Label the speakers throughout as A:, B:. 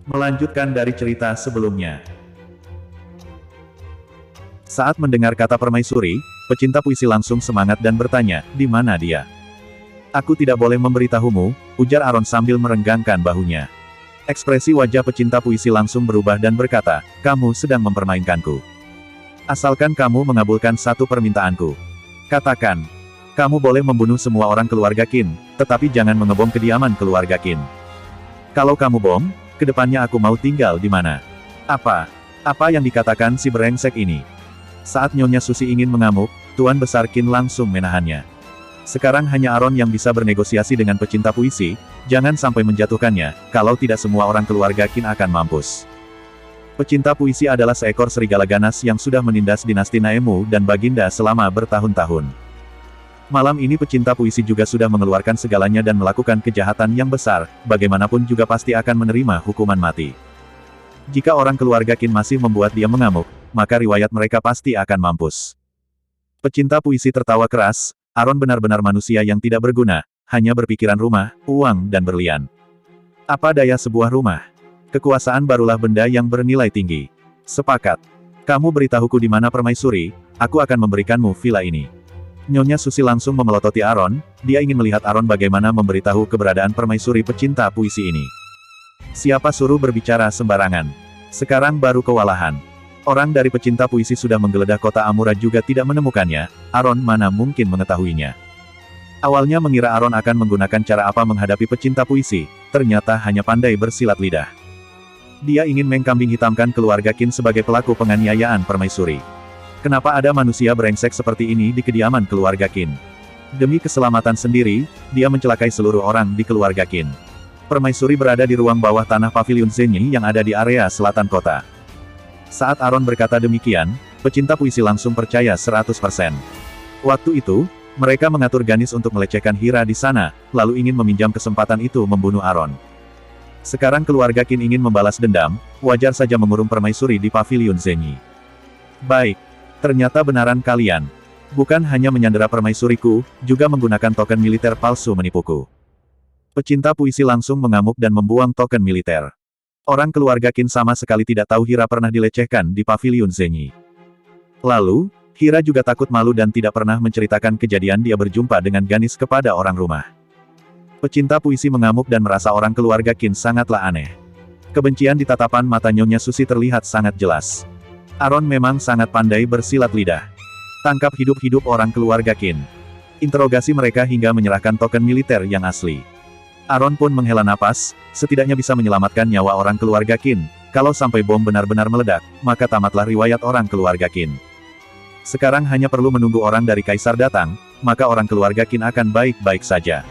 A: Melanjutkan dari cerita sebelumnya. Saat mendengar kata permaisuri, pecinta puisi langsung semangat dan bertanya, di mana dia? Aku tidak boleh memberitahumu, ujar Aaron sambil merenggangkan bahunya. Ekspresi wajah pecinta puisi langsung berubah dan berkata, kamu sedang mempermainkanku. Asalkan kamu mengabulkan satu permintaanku. Katakan, kamu boleh membunuh semua orang keluarga Qin, tetapi jangan mengebom kediaman keluarga Qin. Kalau kamu bom, kedepannya aku mau tinggal di mana? Apa yang dikatakan si brengsek ini? Saat Nyonya Susi ingin mengamuk, Tuan Besar Qin langsung menahannya. Sekarang hanya Aaron yang bisa bernegosiasi dengan pecinta puisi, jangan sampai menjatuhkannya, kalau tidak semua orang keluarga Qin akan mampus. Pecinta puisi adalah seekor serigala ganas yang sudah menindas dinasti Naemu dan Baginda selama bertahun-tahun. Malam ini pecinta puisi juga sudah mengeluarkan segalanya dan melakukan kejahatan yang besar, bagaimanapun juga pasti akan menerima hukuman mati. Jika orang keluarga Qin masih membuat dia mengamuk, maka riwayat mereka pasti akan mampus. Pecinta puisi tertawa keras, Aaron benar-benar manusia yang tidak berguna, hanya berpikiran rumah, uang dan berlian. Apa daya sebuah rumah? Kekuasaan barulah benda yang bernilai tinggi. Sepakat. Kamu beritahuku di mana permaisuri, aku akan memberikanmu villa ini. Nyonya Susi langsung memelototi Aaron, dia ingin melihat Aaron bagaimana memberitahu keberadaan permaisuri pecinta puisi ini. Siapa suruh berbicara sembarangan? Sekarang baru kewalahan. Orang dari pecinta puisi sudah menggeledah kota Amura juga tidak menemukannya, Aaron mana mungkin mengetahuinya. Awalnya mengira Aaron akan menggunakan cara apa menghadapi pecinta puisi, ternyata hanya pandai bersilat lidah. Dia ingin mengkambing hitamkan keluarga Qin sebagai pelaku penganiayaan permaisuri. Kenapa ada manusia brengsek seperti ini di kediaman keluarga Qin? Demi keselamatan sendiri, dia mencelakai seluruh orang di keluarga Qin. Permaisuri berada di ruang bawah tanah Pavilion Zenyi yang ada di area selatan kota. Saat Aaron berkata demikian, pecinta puisi langsung percaya 100%. Waktu itu, mereka mengatur Ganis untuk melecehkan Hira di sana, lalu ingin meminjam kesempatan itu membunuh Aaron. Sekarang keluarga Qin ingin membalas dendam, wajar saja mengurung permaisuri di Pavilion Zenyi. Baik. Ternyata benaran kalian. Bukan hanya menyandera permaisuriku, juga menggunakan token militer palsu menipuku. Pecinta puisi langsung mengamuk dan membuang token militer. Orang keluarga Qin sama sekali tidak tahu Hira pernah dilecehkan di Pavilion Zenyi. Lalu, Hira juga takut malu dan tidak pernah menceritakan kejadian dia berjumpa dengan Ganis kepada orang rumah. Pecinta puisi mengamuk dan merasa orang keluarga Qin sangatlah aneh. Kebencian di tatapan mata Nyonya Susi terlihat sangat jelas. Aaron memang sangat pandai bersilat lidah. Tangkap hidup-hidup orang keluarga Qin. Interogasi mereka hingga menyerahkan token militer yang asli. Aaron pun menghela napas, setidaknya bisa menyelamatkan nyawa orang keluarga Qin. Kalau sampai bom benar-benar meledak, maka tamatlah riwayat orang keluarga Qin. Sekarang hanya perlu menunggu orang dari Kaisar datang, maka orang keluarga Qin akan baik-baik saja.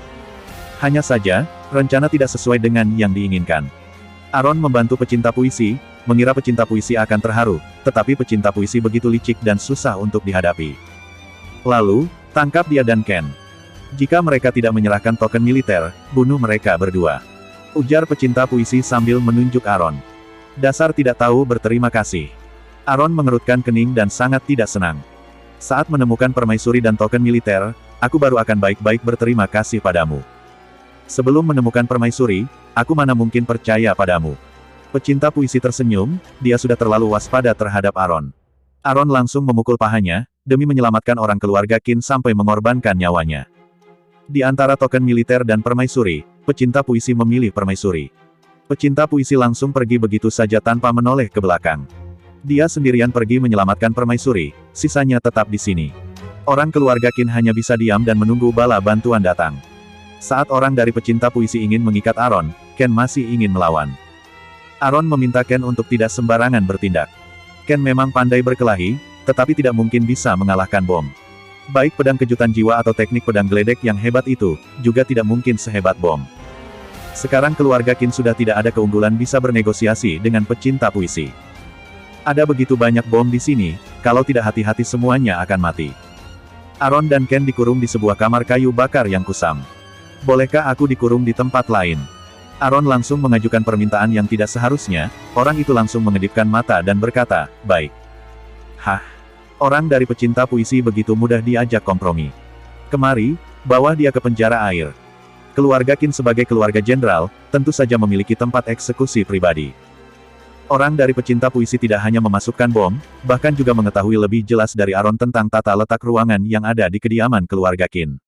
A: Hanya saja, rencana tidak sesuai dengan yang diinginkan. Aaron membantu pecinta puisi, mengira pecinta puisi akan terharu, tetapi pecinta puisi begitu licik dan susah untuk dihadapi. Lalu, tangkap dia dan Ken. Jika mereka tidak menyerahkan token militer, bunuh mereka berdua. Ujar pecinta puisi sambil menunjuk Aaron. Dasar tidak tahu berterima kasih. Aaron mengerutkan kening dan sangat tidak senang. Saat menemukan permaisuri dan token militer, aku baru akan baik-baik berterima kasih padamu. Sebelum menemukan permaisuri, aku mana mungkin percaya padamu. Pecinta puisi tersenyum, dia sudah terlalu waspada terhadap Aaron. Aaron langsung memukul pahanya, demi menyelamatkan orang keluarga Qin sampai mengorbankan nyawanya. Di antara token militer dan permaisuri, pecinta puisi memilih permaisuri. Pecinta puisi langsung pergi begitu saja tanpa menoleh ke belakang. Dia sendirian pergi menyelamatkan permaisuri, sisanya tetap di sini. Orang keluarga Qin hanya bisa diam dan menunggu bala bantuan datang. Saat orang dari pecinta puisi ingin mengikat Aaron, Ken masih ingin melawan. Aaron meminta Ken untuk tidak sembarangan bertindak. Ken memang pandai berkelahi, tetapi tidak mungkin bisa mengalahkan bom. Baik pedang kejutan jiwa atau teknik pedang geledek yang hebat itu, juga tidak mungkin sehebat bom. Sekarang keluarga Qin sudah tidak ada keunggulan bisa bernegosiasi dengan pecinta puisi. Ada begitu banyak bom di sini, kalau tidak hati-hati semuanya akan mati. Aaron dan Ken dikurung di sebuah kamar kayu bakar yang kusam. Bolehkah aku dikurung di tempat lain? Aron langsung mengajukan permintaan yang tidak seharusnya, orang itu langsung mengedipkan mata dan berkata, baik. Hah? Orang dari pecinta puisi begitu mudah diajak kompromi. Kemari, bawa dia ke penjara air. Keluarga Qin sebagai keluarga jenderal, tentu saja memiliki tempat eksekusi pribadi. Orang dari pecinta puisi tidak hanya memasukkan bom, bahkan juga mengetahui lebih jelas dari Aron tentang tata letak ruangan yang ada di kediaman keluarga Qin.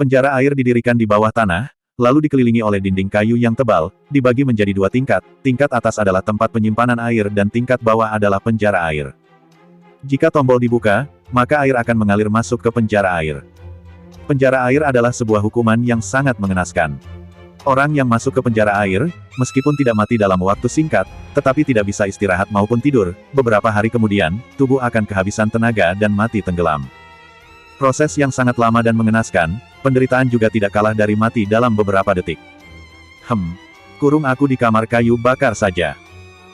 A: Penjara air didirikan di bawah tanah, lalu dikelilingi oleh dinding kayu yang tebal, dibagi menjadi 2 tingkat, tingkat atas adalah tempat penyimpanan air dan tingkat bawah adalah penjara air. Jika tombol dibuka, maka air akan mengalir masuk ke penjara air. Penjara air adalah sebuah hukuman yang sangat mengenaskan. Orang yang masuk ke penjara air, meskipun tidak mati dalam waktu singkat, tetapi tidak bisa istirahat maupun tidur, beberapa hari kemudian, tubuh akan kehabisan tenaga dan mati tenggelam. Proses yang sangat lama dan mengenaskan, penderitaan juga tidak kalah dari mati dalam beberapa detik. Kurung aku di kamar kayu bakar saja.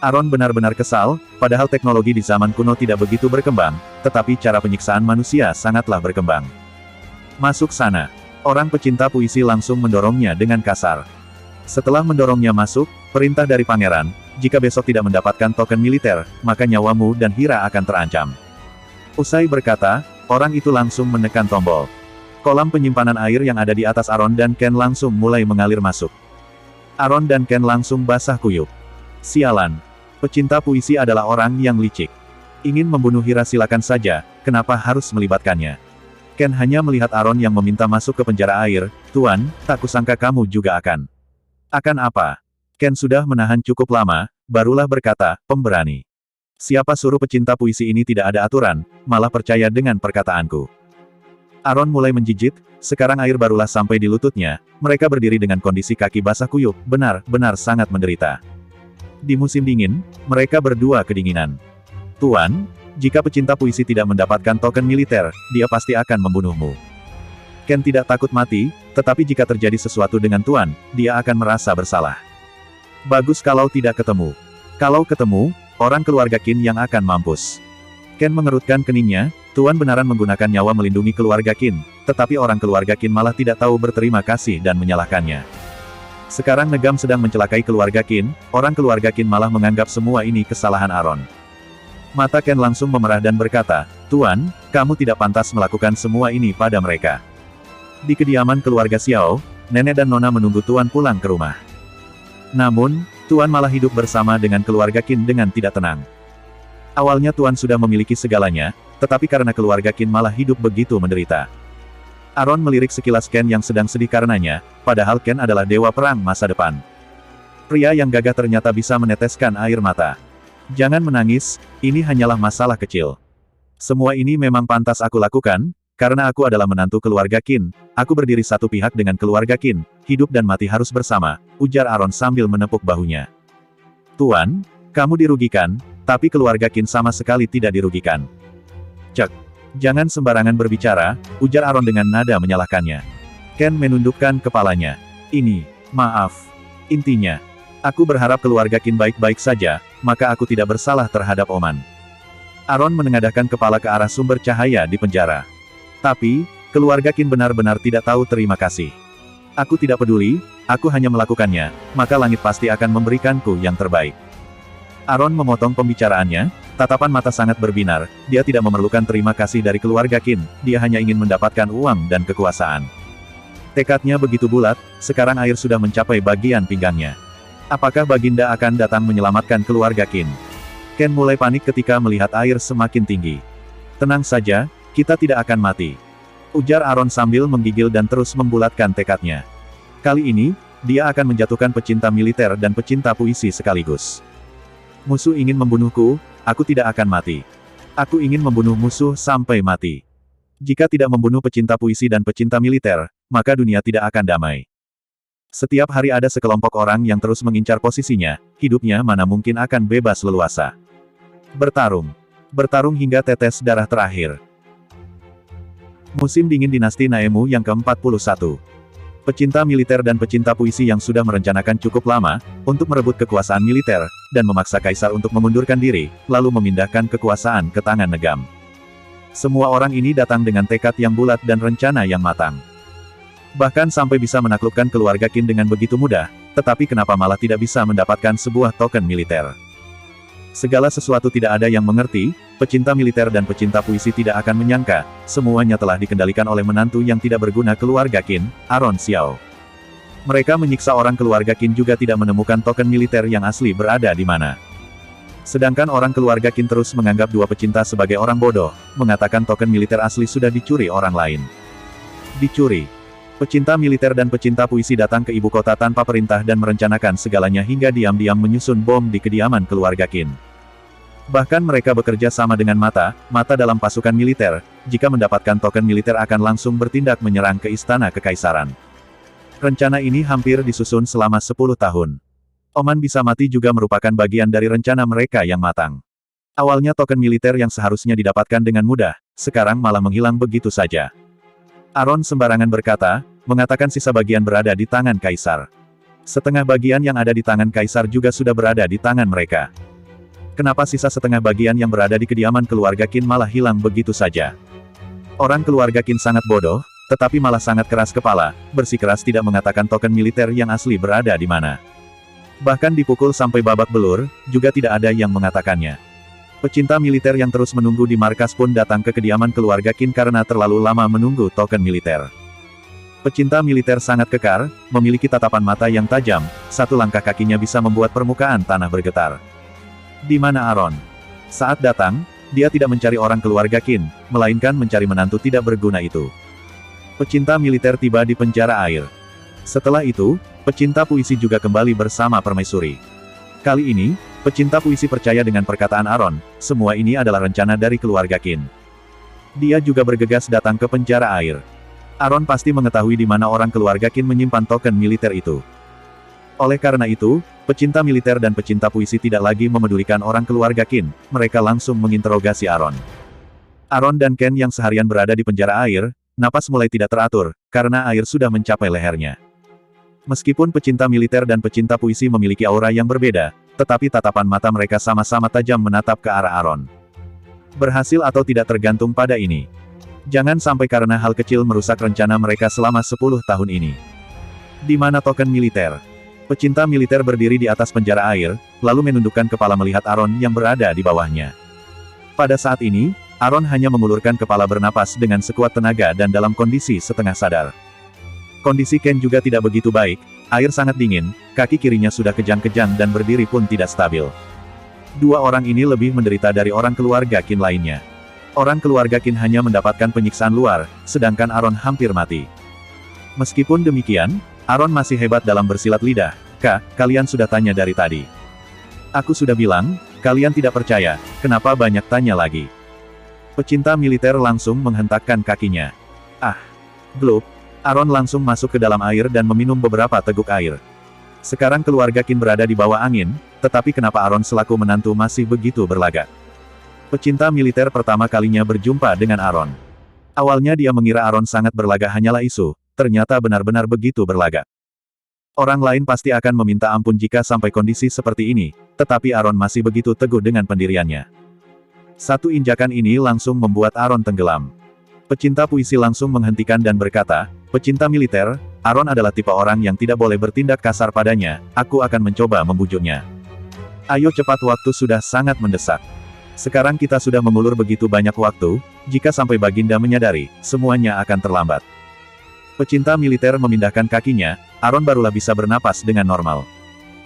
A: Aron benar-benar kesal, padahal teknologi di zaman kuno tidak begitu berkembang, tetapi cara penyiksaan manusia sangatlah berkembang. Masuk sana. Orang pecinta puisi langsung mendorongnya dengan kasar. Setelah mendorongnya masuk, perintah dari pangeran, jika besok tidak mendapatkan token militer, maka nyawamu dan Hira akan terancam. Usai berkata, orang itu langsung menekan tombol. Kolam penyimpanan air yang ada di atas Aron dan Ken langsung mulai mengalir masuk. Aron dan Ken langsung basah kuyup. Sialan. Pecinta puisi adalah orang yang licik. Ingin membunuh Hira silakan saja, kenapa harus melibatkannya? Ken hanya melihat Aron yang meminta masuk ke penjara air. Tuan, tak kusangka kamu juga akan. Akan apa? Ken sudah menahan cukup lama, barulah berkata, pemberani. Siapa suruh pecinta puisi ini tidak ada aturan, malah percaya dengan perkataanku. Aron mulai menjijit, sekarang air barulah sampai di lututnya, mereka berdiri dengan kondisi kaki basah kuyup, benar-benar sangat menderita. Di musim dingin, mereka berdua kedinginan. Tuan, jika pecinta puisi tidak mendapatkan token militer, dia pasti akan membunuhmu. Ken tidak takut mati, tetapi jika terjadi sesuatu dengan Tuan, dia akan merasa bersalah. Bagus kalau tidak ketemu. Kalau ketemu, orang keluarga Qin yang akan mampus. Ken mengerutkan keningnya, Tuan benaran menggunakan nyawa melindungi keluarga Qin, tetapi orang keluarga Qin malah tidak tahu berterima kasih dan menyalahkannya. Sekarang Negam sedang mencelakai keluarga Qin, orang keluarga Qin malah menganggap semua ini kesalahan Aron. Mata Ken langsung memerah dan berkata, Tuan, kamu tidak pantas melakukan semua ini pada mereka. Di kediaman keluarga Xiao, nenek dan nona menunggu Tuan pulang ke rumah. Namun, Tuan malah hidup bersama dengan keluarga Qin dengan tidak tenang. Awalnya Tuan sudah memiliki segalanya, tetapi karena keluarga Qin malah hidup begitu menderita. Aron melirik sekilas Ken yang sedang sedih karenanya, padahal Ken adalah dewa perang masa depan. Pria yang gagah ternyata bisa meneteskan air mata. Jangan menangis, ini hanyalah masalah kecil. Semua ini memang pantas aku lakukan, karena aku adalah menantu keluarga Qin, aku berdiri satu pihak dengan keluarga Qin, hidup dan mati harus bersama, ujar Aron sambil menepuk bahunya. Tuan, kamu dirugikan, tapi keluarga Qin sama sekali tidak dirugikan. Cek. Jangan sembarangan berbicara, ujar Aron dengan nada menyalahkannya. Ken menundukkan kepalanya. Ini, maaf. Intinya, aku berharap keluarga Qin baik-baik saja, maka aku tidak bersalah terhadap Oman. Aron menengadahkan kepala ke arah sumber cahaya di penjara. Tapi, keluarga Qin benar-benar tidak tahu terima kasih. Aku tidak peduli, aku hanya melakukannya, maka langit pasti akan memberikanku yang terbaik. Aron memotong pembicaraannya, tatapan mata sangat berbinar, dia tidak memerlukan terima kasih dari keluarga Qin, dia hanya ingin mendapatkan uang dan kekuasaan. Tekadnya begitu bulat, sekarang air sudah mencapai bagian pinggangnya. Apakah Baginda akan datang menyelamatkan keluarga Qin? Ken mulai panik ketika melihat air semakin tinggi. Tenang saja, kita tidak akan mati. Ujar Aron sambil menggigil dan terus membulatkan tekadnya. Kali ini, dia akan menjatuhkan pecinta militer dan pecinta puisi sekaligus. Musuh ingin membunuhku, aku tidak akan mati. Aku ingin membunuh musuh sampai mati. Jika tidak membunuh pecinta puisi dan pecinta militer, maka dunia tidak akan damai. Setiap hari ada sekelompok orang yang terus mengincar posisinya, hidupnya mana mungkin akan bebas leluasa. Bertarung. Bertarung hingga tetes darah terakhir. Musim dingin dinasti Naemu yang ke-41. Pecinta militer dan pecinta puisi yang sudah merencanakan cukup lama, untuk merebut kekuasaan militer, dan memaksa kaisar untuk mengundurkan diri, lalu memindahkan kekuasaan ke tangan Negam. Semua orang ini datang dengan tekad yang bulat dan rencana yang matang. Bahkan sampai bisa menaklukkan keluarga Qin dengan begitu mudah, tetapi kenapa malah tidak bisa mendapatkan sebuah token militer? Segala sesuatu tidak ada yang mengerti, pecinta militer dan pecinta puisi tidak akan menyangka, semuanya telah dikendalikan oleh menantu yang tidak berguna keluarga Qin, Aron Xiao. Mereka menyiksa orang keluarga Qin juga tidak menemukan token militer yang asli berada di mana. Sedangkan orang keluarga Qin terus menganggap dua pecinta sebagai orang bodoh, mengatakan token militer asli sudah dicuri orang lain. Dicuri. Pecinta militer dan pecinta puisi datang ke ibu kota tanpa perintah dan merencanakan segalanya hingga diam-diam menyusun bom di kediaman keluarga Qin. Bahkan mereka bekerja sama dengan mata dalam pasukan militer, jika mendapatkan token militer akan langsung bertindak menyerang ke istana kekaisaran. Rencana ini hampir disusun selama 10 tahun. Oman bisa mati juga merupakan bagian dari rencana mereka yang matang. Awalnya token militer yang seharusnya didapatkan dengan mudah, sekarang malah menghilang begitu saja. Aron sembarangan berkata, mengatakan sisa bagian berada di tangan kaisar. Setengah bagian yang ada di tangan kaisar juga sudah berada di tangan mereka. Kenapa sisa setengah bagian yang berada di kediaman keluarga Qin malah hilang begitu saja? Orang keluarga Qin sangat bodoh, tetapi malah sangat keras kepala, bersikeras tidak mengatakan token militer yang asli berada di mana. Bahkan dipukul sampai babak belur, juga tidak ada yang mengatakannya. Pecinta militer yang terus menunggu di markas pun datang ke kediaman keluarga Qin karena terlalu lama menunggu token militer. Pecinta militer sangat kekar, memiliki tatapan mata yang tajam, satu langkah kakinya bisa membuat permukaan tanah bergetar. Di mana Aron? Saat datang, dia tidak mencari orang keluarga Qin, melainkan mencari menantu tidak berguna itu. Pecinta militer tiba di penjara air. Setelah itu, pecinta puisi juga kembali bersama permaisuri. Kali ini, pecinta puisi percaya dengan perkataan Aron, semua ini adalah rencana dari keluarga Qin. Dia juga bergegas datang ke penjara air. Aron pasti mengetahui di mana orang keluarga Qin menyimpan token militer itu. Oleh karena itu, pecinta militer dan pecinta puisi tidak lagi memedulikan orang keluarga Qin, mereka langsung menginterogasi Aron. Aron dan Ken yang seharian berada di penjara air, napas mulai tidak teratur, karena air sudah mencapai lehernya. Meskipun pecinta militer dan pecinta puisi memiliki aura yang berbeda, tetapi tatapan mata mereka sama-sama tajam menatap ke arah Aron. Berhasil atau tidak tergantung pada ini. Jangan sampai karena hal kecil merusak rencana mereka selama 10 tahun ini. Di mana token militer? Pecinta militer berdiri di atas penjara air, lalu menundukkan kepala melihat Aron yang berada di bawahnya. Pada saat ini, Aron hanya mengulurkan kepala bernapas dengan sekuat tenaga dan dalam kondisi setengah sadar. Kondisi Ken juga tidak begitu baik, air sangat dingin, kaki kirinya sudah kejang-kejang dan berdiri pun tidak stabil. Dua orang ini lebih menderita dari orang keluarga Qin lainnya. Orang keluarga Qin hanya mendapatkan penyiksaan luar, sedangkan Aron hampir mati. Meskipun demikian, Aron masih hebat dalam bersilat lidah. Kak, kalian sudah tanya dari tadi. Aku sudah bilang, kalian tidak percaya, kenapa banyak tanya lagi? Pecinta militer langsung menghentakkan kakinya. Ah! Glub! Aron langsung masuk ke dalam air dan meminum beberapa teguk air. Sekarang keluarga Qin berada di bawah angin, tetapi kenapa Aron selaku menantu masih begitu berlagak? Pecinta militer pertama kalinya berjumpa dengan Aron. Awalnya dia mengira Aron sangat berlagak hanyalah isu, ternyata benar-benar begitu berlagak. Orang lain pasti akan meminta ampun jika sampai kondisi seperti ini, tetapi Aron masih begitu teguh dengan pendiriannya. Satu injakan ini langsung membuat Aron tenggelam. Pecinta puisi langsung menghentikan dan berkata, pecinta militer, Aron adalah tipe orang yang tidak boleh bertindak kasar padanya, aku akan mencoba membujuknya. Ayo cepat, waktu sudah sangat mendesak. Sekarang kita sudah mengulur begitu banyak waktu, jika sampai Baginda menyadari, semuanya akan terlambat. Pecinta militer memindahkan kakinya, Aron barulah bisa bernapas dengan normal.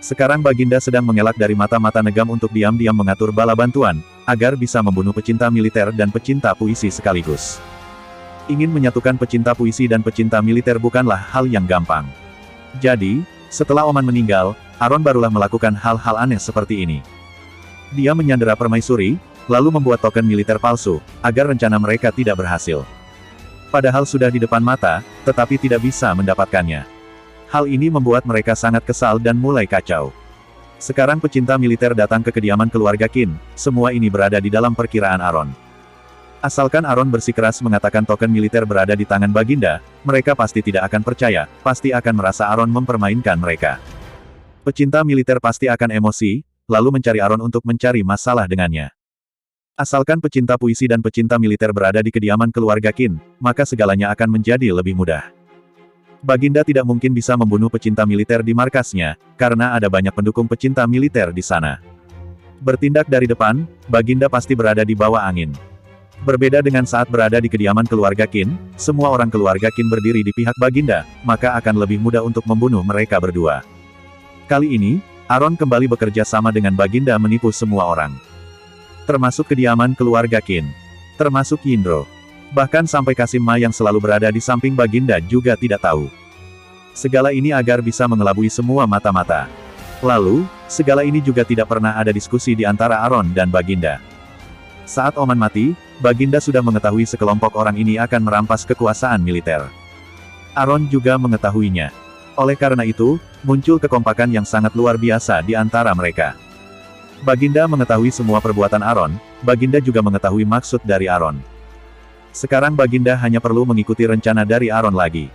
A: Sekarang Baginda sedang mengelak dari mata-mata negam untuk diam-diam mengatur bala bantuan, agar bisa membunuh pecinta militer dan pecinta puisi sekaligus. Ingin menyatukan pecinta puisi dan pecinta militer bukanlah hal yang gampang. Jadi, setelah Oman meninggal, Aron barulah melakukan hal-hal aneh seperti ini. Dia menyandera permaisuri, lalu membuat token militer palsu, agar rencana mereka tidak berhasil. Padahal sudah di depan mata, tetapi tidak bisa mendapatkannya. Hal ini membuat mereka sangat kesal dan mulai kacau. Sekarang pecinta militer datang ke kediaman keluarga Qin, semua ini berada di dalam perkiraan Aron. Asalkan Aron bersikeras mengatakan token militer berada di tangan Baginda, mereka pasti tidak akan percaya, pasti akan merasa Aron mempermainkan mereka. Pecinta militer pasti akan emosi, lalu mencari Aron untuk mencari masalah dengannya. Asalkan pecinta puisi dan pecinta militer berada di kediaman keluarga Qin, maka segalanya akan menjadi lebih mudah. Baginda tidak mungkin bisa membunuh pecinta militer di markasnya, karena ada banyak pendukung pecinta militer di sana. Bertindak dari depan, Baginda pasti berada di bawah angin. Berbeda dengan saat berada di kediaman keluarga Qin, semua orang keluarga Qin berdiri di pihak Baginda, maka akan lebih mudah untuk membunuh mereka berdua. Kali ini, Aron kembali bekerja sama dengan Baginda menipu semua orang. Termasuk kediaman keluarga Qin. Termasuk Yindro. Bahkan sampai Kasim Ma yang selalu berada di samping Baginda juga tidak tahu. Segala ini agar bisa mengelabui semua mata-mata. Lalu, segala ini juga tidak pernah ada diskusi di antara Aron dan Baginda. Saat Oman mati, Baginda sudah mengetahui sekelompok orang ini akan merampas kekuasaan militer. Aron juga mengetahuinya. Oleh karena itu, muncul kekompakan yang sangat luar biasa di antara mereka. Baginda mengetahui semua perbuatan Aron, Baginda juga mengetahui maksud dari Aron. Sekarang Baginda hanya perlu mengikuti rencana dari Aron lagi.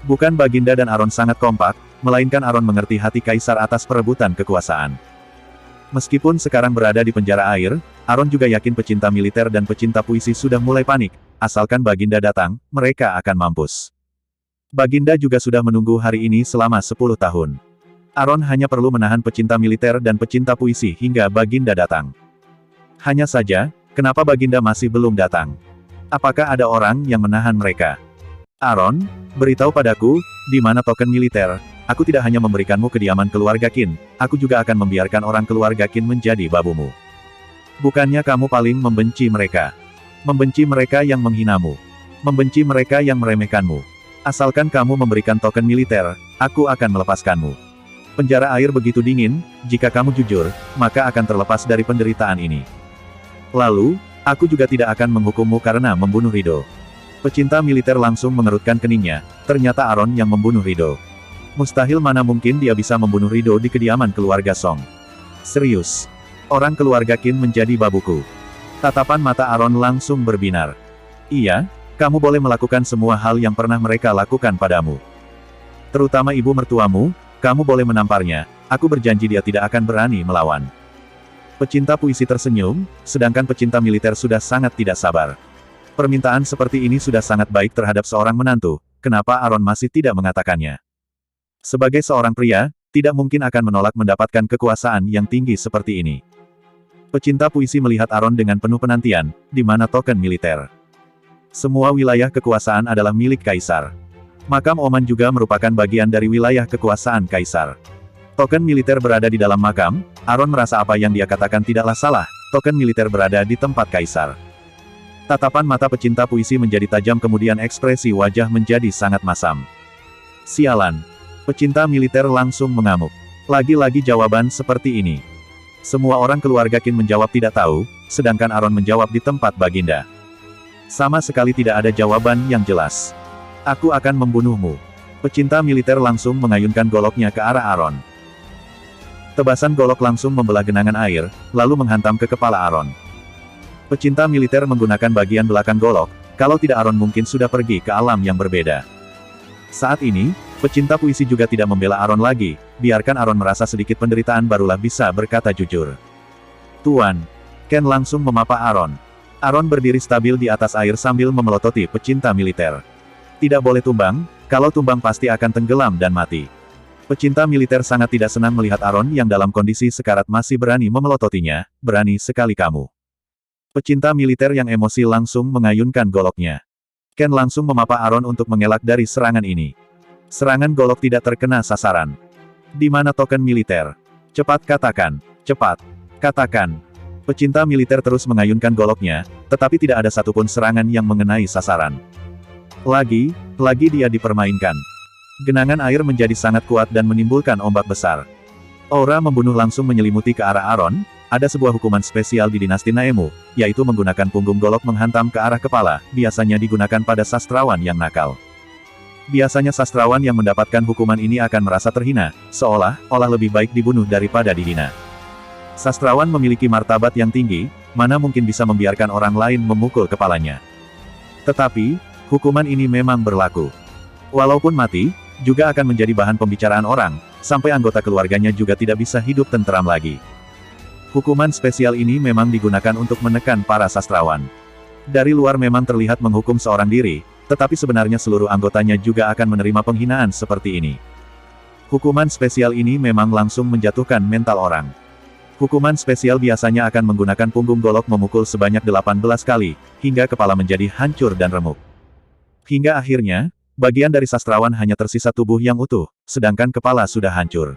A: Bukan Baginda dan Aron sangat kompak, melainkan Aron mengerti hati Kaisar atas perebutan kekuasaan. Meskipun sekarang berada di penjara air, Aron juga yakin pecinta militer dan pecinta puisi sudah mulai panik, asalkan Baginda datang, mereka akan mampus. Baginda juga sudah menunggu hari ini selama 10 tahun. Aron hanya perlu menahan pecinta militer dan pecinta puisi hingga Baginda datang. Hanya saja, kenapa Baginda masih belum datang? Apakah ada orang yang menahan mereka? Aron, beritahu padaku, di mana token militer? Aku tidak hanya memberikanmu kediaman keluarga Qin, aku juga akan membiarkan orang keluarga Qin menjadi babumu. Bukannya kamu paling membenci mereka? Membenci mereka yang menghinamu. Membenci mereka yang meremehkanmu. Asalkan kamu memberikan token militer, aku akan melepaskanmu. Penjara air begitu dingin, jika kamu jujur, maka akan terlepas dari penderitaan ini. Lalu, aku juga tidak akan menghukummu karena membunuh Rido. Pecinta militer langsung mengerutkan keningnya, ternyata Aron yang membunuh Rido. Mustahil, mana mungkin dia bisa membunuh Rido di kediaman keluarga Song. Serius. Orang keluarga Qin menjadi babuku. Tatapan mata Aron langsung berbinar. Iya, kamu boleh melakukan semua hal yang pernah mereka lakukan padamu. Terutama ibu mertuamu, kamu boleh menamparnya, aku berjanji dia tidak akan berani melawan. Pecinta puisi tersenyum, sedangkan pecinta militer sudah sangat tidak sabar. Permintaan seperti ini sudah sangat baik terhadap seorang menantu, kenapa Aron masih tidak mengatakannya? Sebagai seorang pria, tidak mungkin akan menolak mendapatkan kekuasaan yang tinggi seperti ini. Pecinta puisi melihat Aron dengan penuh penantian, di mana token militer. Semua wilayah kekuasaan adalah milik Kaisar. Makam Oman juga merupakan bagian dari wilayah kekuasaan Kaisar. Token militer berada di dalam makam, Aron merasa apa yang dia katakan tidaklah salah, token militer berada di tempat Kaisar. Tatapan mata pecinta puisi menjadi tajam kemudian ekspresi wajah menjadi sangat masam. Sialan. Pecinta militer langsung mengamuk. Lagi-lagi jawaban seperti ini. Semua orang keluarga Qin menjawab tidak tahu, sedangkan Aron menjawab di tempat Baginda. Sama sekali tidak ada jawaban yang jelas. Aku akan membunuhmu. Pecinta militer langsung mengayunkan goloknya ke arah Aron. Tebasan golok langsung membelah genangan air, lalu menghantam ke kepala Aron. Pecinta militer menggunakan bagian belakang golok, kalau tidak Aron mungkin sudah pergi ke alam yang berbeda. Saat ini, pecinta puisi juga tidak membela Aron lagi, biarkan Aron merasa sedikit penderitaan barulah bisa berkata jujur. Tuan. Ken langsung memapa Aron. Aron berdiri stabil di atas air sambil memelototi pecinta militer. Tidak boleh tumbang, kalau tumbang pasti akan tenggelam dan mati. Pecinta militer sangat tidak senang melihat Aron yang dalam kondisi sekarat masih berani memelototinya, berani sekali kamu. Pecinta militer yang emosi langsung mengayunkan goloknya. Ken langsung memapa Aron untuk mengelak dari serangan ini. Serangan golok tidak terkena sasaran. Di mana token militer? Cepat katakan. Cepat. Katakan. Pecinta militer terus mengayunkan goloknya, tetapi tidak ada satupun serangan yang mengenai sasaran. Lagi dia dipermainkan. Genangan air menjadi sangat kuat dan menimbulkan ombak besar. Aura membunuh langsung menyelimuti ke arah Aron. Ada sebuah hukuman spesial di dinasti Naemu, yaitu menggunakan punggung golok menghantam ke arah kepala, biasanya digunakan pada sastrawan yang nakal. Biasanya sastrawan yang mendapatkan hukuman ini akan merasa terhina, seolah-olah lebih baik dibunuh daripada dihina. Sastrawan memiliki martabat yang tinggi, mana mungkin bisa membiarkan orang lain memukul kepalanya. Tetapi, hukuman ini memang berlaku. Walaupun mati, juga akan menjadi bahan pembicaraan orang, sampai anggota keluarganya juga tidak bisa hidup tenteram lagi. Hukuman spesial ini memang digunakan untuk menekan para sastrawan. Dari luar memang terlihat menghukum seorang diri, tetapi sebenarnya seluruh anggotanya juga akan menerima penghinaan seperti ini. Hukuman spesial ini memang langsung menjatuhkan mental orang. Hukuman spesial biasanya akan menggunakan punggung golok memukul sebanyak 18 kali, hingga kepala menjadi hancur dan remuk. Hingga akhirnya, bagian dari sastrawan hanya tersisa tubuh yang utuh, sedangkan kepala sudah hancur.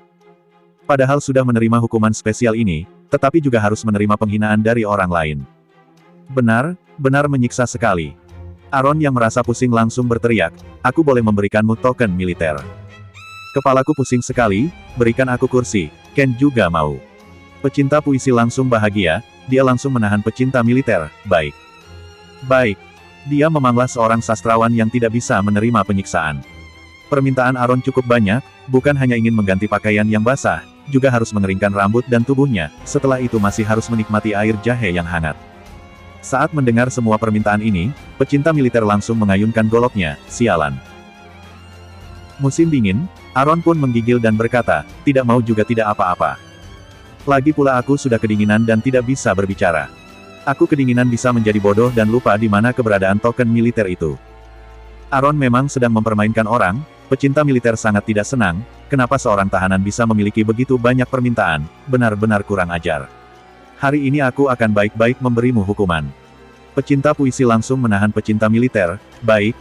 A: Padahal sudah menerima hukuman spesial ini, tetapi juga harus menerima penghinaan dari orang lain. Benar menyiksa sekali. Aaron yang merasa pusing langsung berteriak, "Aku boleh memberikanmu token militer." "Kepalaku pusing sekali, berikan aku kursi." Ken juga mau. Pecinta puisi langsung bahagia, dia langsung menahan pecinta militer. Baik. Dia memanglah seorang sastrawan yang tidak bisa menerima penyiksaan. Permintaan Aaron cukup banyak, bukan hanya ingin mengganti pakaian yang basah, juga harus mengeringkan rambut dan tubuhnya, setelah itu masih harus menikmati air jahe yang hangat. Saat mendengar semua permintaan ini, pecinta militer langsung mengayunkan goloknya. Sialan. Musim dingin, Aaron pun menggigil dan berkata, "Tidak mau juga tidak apa-apa. Lagi pula aku sudah kedinginan dan tidak bisa berbicara. Aku kedinginan bisa menjadi bodoh dan lupa di mana keberadaan token militer itu." Aaron memang sedang mempermainkan orang, pecinta militer sangat tidak senang, kenapa seorang tahanan bisa memiliki begitu banyak permintaan, benar-benar kurang ajar. "Hari ini aku akan baik-baik memberimu hukuman." Pecinta puisi langsung menahan pecinta militer. Baik.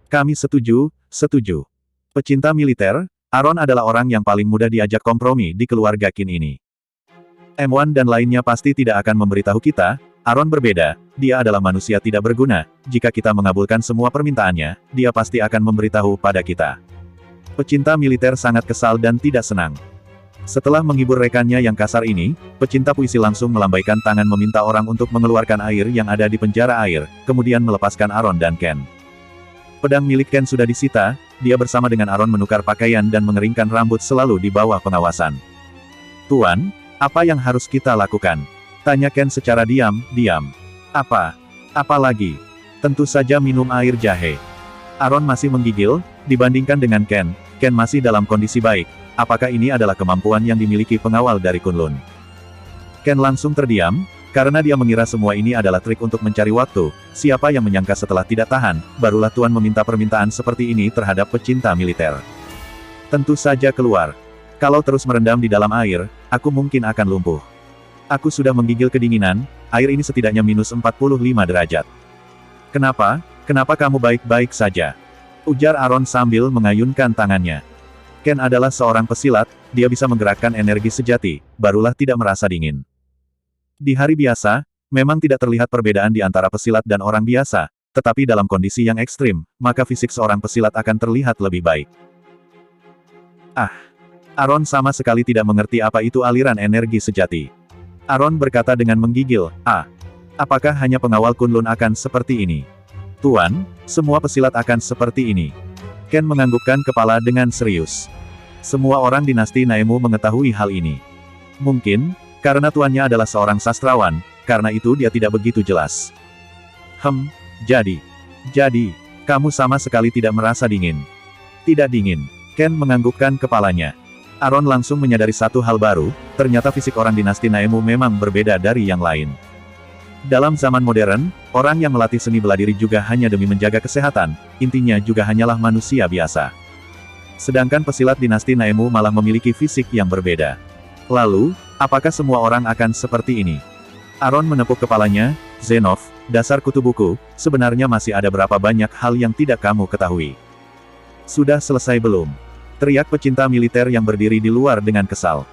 A: Kami setuju. Pecinta militer, Aaron adalah orang yang paling mudah diajak kompromi di keluarga Qin ini. M1 dan lainnya pasti tidak akan memberitahu kita, Aaron berbeda, dia adalah manusia tidak berguna, jika kita mengabulkan semua permintaannya, dia pasti akan memberitahu pada kita. Pecinta militer sangat kesal dan tidak senang. Setelah menghibur rekannya yang kasar ini, pecinta puisi langsung melambaikan tangan meminta orang untuk mengeluarkan air yang ada di penjara air, kemudian melepaskan Aaron dan Ken. Pedang milik Ken sudah disita, dia bersama dengan Aaron menukar pakaian dan mengeringkan rambut selalu di bawah pengawasan. "Tuan, apa yang harus kita lakukan?" tanya Ken secara diam. Apa lagi? Tentu saja minum air jahe." Aaron masih menggigil, dibandingkan dengan Ken masih dalam kondisi baik. Apakah ini adalah kemampuan yang dimiliki pengawal dari Kunlun? Ken langsung terdiam, karena dia mengira semua ini adalah trik untuk mencari waktu. Siapa yang menyangka setelah tidak tahan, barulah Tuan meminta permintaan seperti ini terhadap pecinta militer. "Tentu saja keluar. Kalau terus merendam di dalam air, aku mungkin akan lumpuh. Aku sudah menggigil kedinginan, air ini setidaknya minus 45 derajat. Kenapa kamu baik-baik saja?" ujar Aaron sambil mengayunkan tangannya. Ken adalah seorang pesilat, dia bisa menggerakkan energi sejati, barulah tidak merasa dingin. Di hari biasa, memang tidak terlihat perbedaan di antara pesilat dan orang biasa, tetapi dalam kondisi yang ekstrim, maka fisik seorang pesilat akan terlihat lebih baik. Aaron sama sekali tidak mengerti apa itu aliran energi sejati. Aaron berkata dengan menggigil, apakah hanya pengawal Kunlun akan seperti ini? Tuan, semua pesilat akan seperti ini. Ken menganggukkan kepala dengan serius. Semua orang dinasti Naemu mengetahui hal ini. Mungkin, karena tuannya adalah seorang sastrawan, karena itu dia tidak begitu jelas. Jadi, kamu sama sekali tidak merasa dingin. Tidak dingin. Ken menganggukkan kepalanya. Aaron langsung menyadari satu hal baru, ternyata fisik orang dinasti Naemu memang berbeda dari yang lain. Dalam zaman modern, orang yang melatih seni bela diri juga hanya demi menjaga kesehatan, intinya juga hanyalah manusia biasa. Sedangkan pesilat dinasti Naemu malah memiliki fisik yang berbeda. Lalu, apakah semua orang akan seperti ini? Aaron menepuk kepalanya, Zenov, dasar kutu buku, sebenarnya masih ada berapa banyak hal yang tidak kamu ketahui. Sudah selesai belum? Teriak pecinta militer yang berdiri di luar dengan kesal.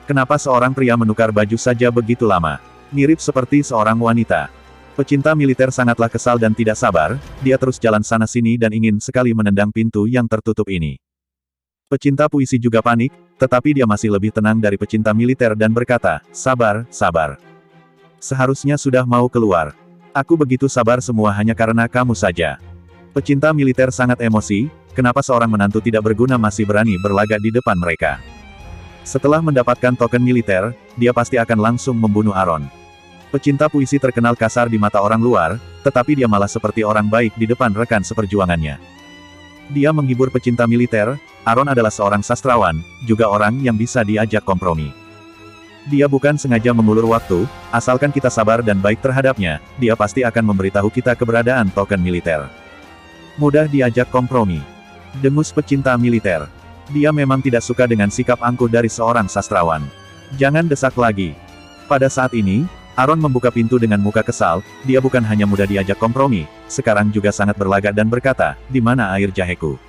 A: Kenapa seorang pria menukar baju saja begitu lama? Mirip seperti seorang wanita. Pecinta militer sangatlah kesal dan tidak sabar, dia terus jalan sana-sini dan ingin sekali menendang pintu yang tertutup ini. Pecinta puisi juga panik, tetapi dia masih lebih tenang dari pecinta militer dan berkata, sabar. Seharusnya sudah mau keluar. Aku begitu sabar semua hanya karena kamu saja. Pecinta militer sangat emosi, kenapa seorang menantu tidak berguna masih berani berlagak di depan mereka. Setelah mendapatkan token militer, dia pasti akan langsung membunuh Aaron. Pecinta puisi terkenal kasar di mata orang luar, tetapi dia malah seperti orang baik di depan rekan seperjuangannya. Dia menghibur pecinta militer, Aaron adalah seorang sastrawan, juga orang yang bisa diajak kompromi. Dia bukan sengaja mengulur waktu, asalkan kita sabar dan baik terhadapnya, dia pasti akan memberitahu kita keberadaan token militer. Mudah diajak kompromi. Dengus pecinta militer. Dia memang tidak suka dengan sikap angkuh dari seorang sastrawan. Jangan desak lagi. Pada saat ini, Aaron membuka pintu dengan muka kesal. Dia bukan hanya mudah diajak kompromi, sekarang juga sangat berlagak dan berkata, "Di mana air jaheku?"